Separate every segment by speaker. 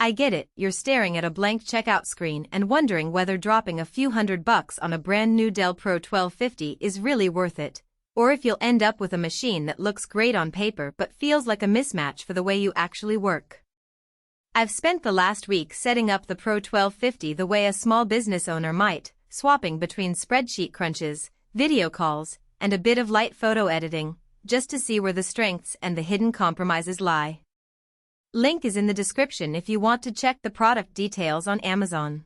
Speaker 1: I get it, you're staring at a blank checkout screen and wondering whether dropping a few $100 on a brand new Dell Pro 1250 is really worth it, or if you'll end up with a machine that looks great on paper but feels like a mismatch for the way you actually work. I've spent the last week setting up the Pro 1250 the way a small business owner might, swapping between spreadsheet crunches, video calls, and a bit of light photo editing, just to see where the strengths and the hidden compromises lie. Link is in the description if you want to check the product details on Amazon.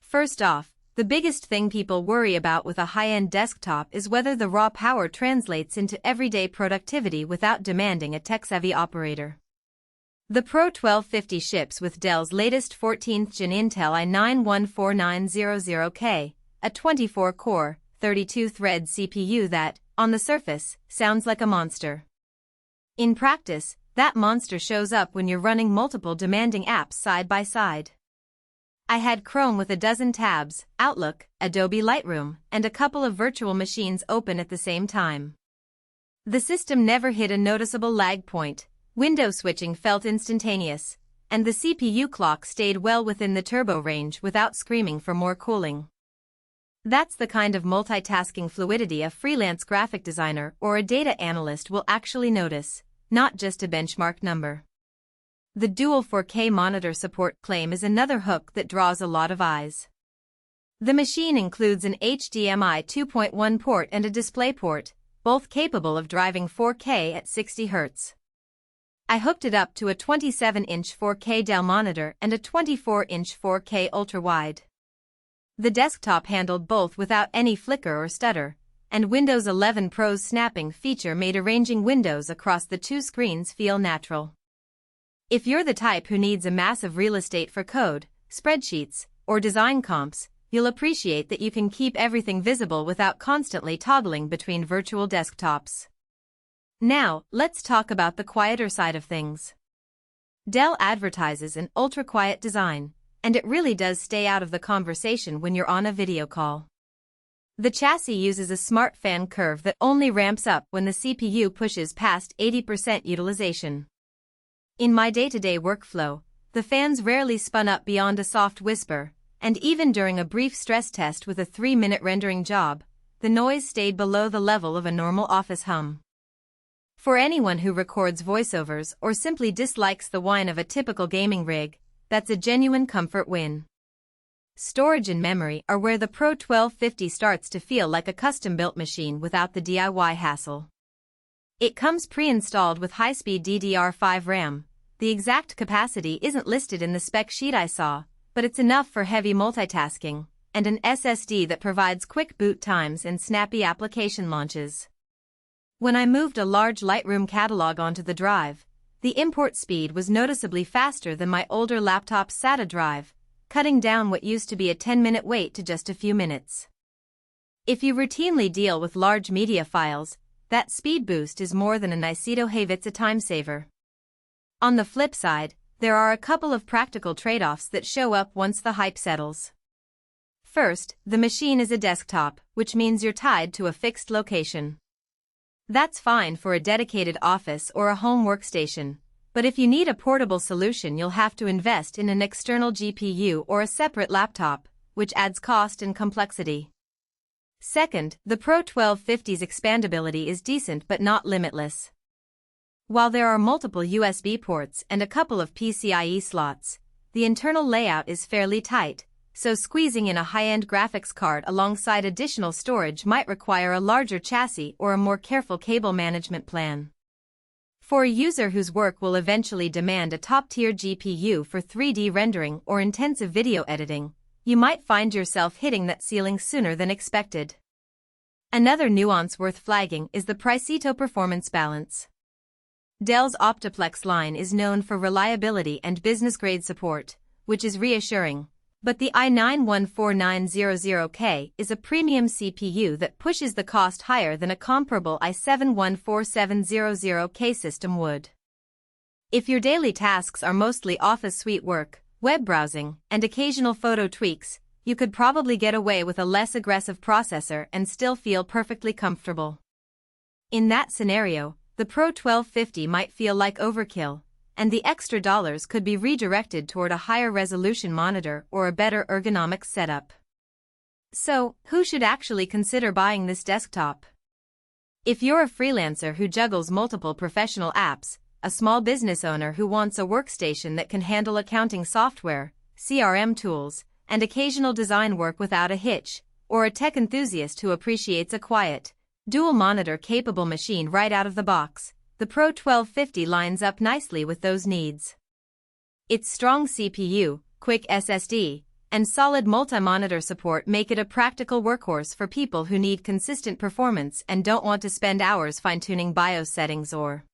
Speaker 1: First off, the biggest thing people worry about with a high-end desktop is whether the raw power translates into everyday productivity without demanding a tech-savvy operator. The Pro 1250 ships with Dell's latest 14th Gen Intel i9-14900K, a 24-core, 32-thread CPU that, on the surface, sounds like a monster. In practice, that monster shows up when you're running multiple demanding apps side by side. I had Chrome with a dozen tabs, Outlook, Adobe Lightroom, and a couple of virtual machines open at the same time. The system never hit a noticeable lag point, window switching felt instantaneous, and the CPU clock stayed well within the turbo range without screaming for more cooling. That's the kind of multitasking fluidity a freelance graphic designer or a data analyst will actually notice, not just a benchmark number. The dual 4K monitor support claim is another hook that draws a lot of eyes. The machine includes an HDMI 2.1 port and a DisplayPort, both capable of driving 4K at 60 Hz. I hooked it up to a 27-inch 4K Dell monitor and a 24-inch 4K ultra-wide. The desktop handled both without any flicker or stutter, and Windows 11 Pro's snapping feature made arranging windows across the two screens feel natural. If you're the type who needs a massive real estate for code, spreadsheets, or design comps, you'll appreciate that you can keep everything visible without constantly toggling between virtual desktops. Now, let's talk about the quieter side of things. Dell advertises an ultra-quiet design, and it really does stay out of the conversation when you're on a video call. The chassis uses a smart fan curve that only ramps up when the CPU pushes past 80% utilization. In my day-to-day workflow, the fans rarely spun up beyond a soft whisper, and even during a brief stress test with a 3-minute rendering job, the noise stayed below the level of a normal office hum. For anyone who records voiceovers or simply dislikes the whine of a typical gaming rig, that's a genuine comfort win. Storage and memory are where the Pro 1250 starts to feel like a custom-built machine without the DIY hassle. It comes pre-installed with high-speed DDR5 RAM. The exact capacity isn't listed in the spec sheet I saw, but it's enough for heavy multitasking, and an SSD that provides quick boot times and snappy application launches. When I moved a large Lightroom catalog onto the drive, the import speed was noticeably faster than my older laptop's SATA drive, cutting down what used to be a 10-minute wait to just a few minutes. If you routinely deal with large media files, that speed boost is more than a nice to have. It's a time saver. On the flip side, there are a couple of practical trade-offs that show up once the hype settles. First, the machine is a desktop, which means you're tied to a fixed location. That's fine for a dedicated office or a home workstation, but if you need a portable solution, you'll have to invest in an external GPU or a separate laptop, which adds cost and complexity. Second, the Pro 1250's expandability is decent but not limitless. While there are multiple USB ports and a couple of PCIe slots, the internal layout is fairly tight, so squeezing in a high-end graphics card alongside additional storage might require a larger chassis or a more careful cable management plan. For a user whose work will eventually demand a top-tier GPU for 3D rendering or intensive video editing, you might find yourself hitting that ceiling sooner than expected. Another nuance worth flagging is the price-to-performance balance. Dell's OptiPlex line is known for reliability and business-grade support, which is reassuring, but the i9-14900K is a premium CPU that pushes the cost higher than a comparable i7-14700K system would. If your daily tasks are mostly office suite work, web browsing, and occasional photo tweaks, you could probably get away with a less aggressive processor and still feel perfectly comfortable. In that scenario, the Pro 1250 might feel like overkill, and the extra dollars could be redirected toward a higher resolution monitor or a better ergonomic setup. So, who should actually consider buying this desktop? If you're a freelancer who juggles multiple professional apps, a small business owner who wants a workstation that can handle accounting software, CRM tools, and occasional design work without a hitch, or a tech enthusiast who appreciates a quiet, dual-monitor capable machine right out of the box, the Pro1250 lines up nicely with those needs. Its strong CPU, quick SSD, and solid multi-monitor support make it a practical workhorse for people who need consistent performance and don't want to spend hours fine-tuning BIOS settings or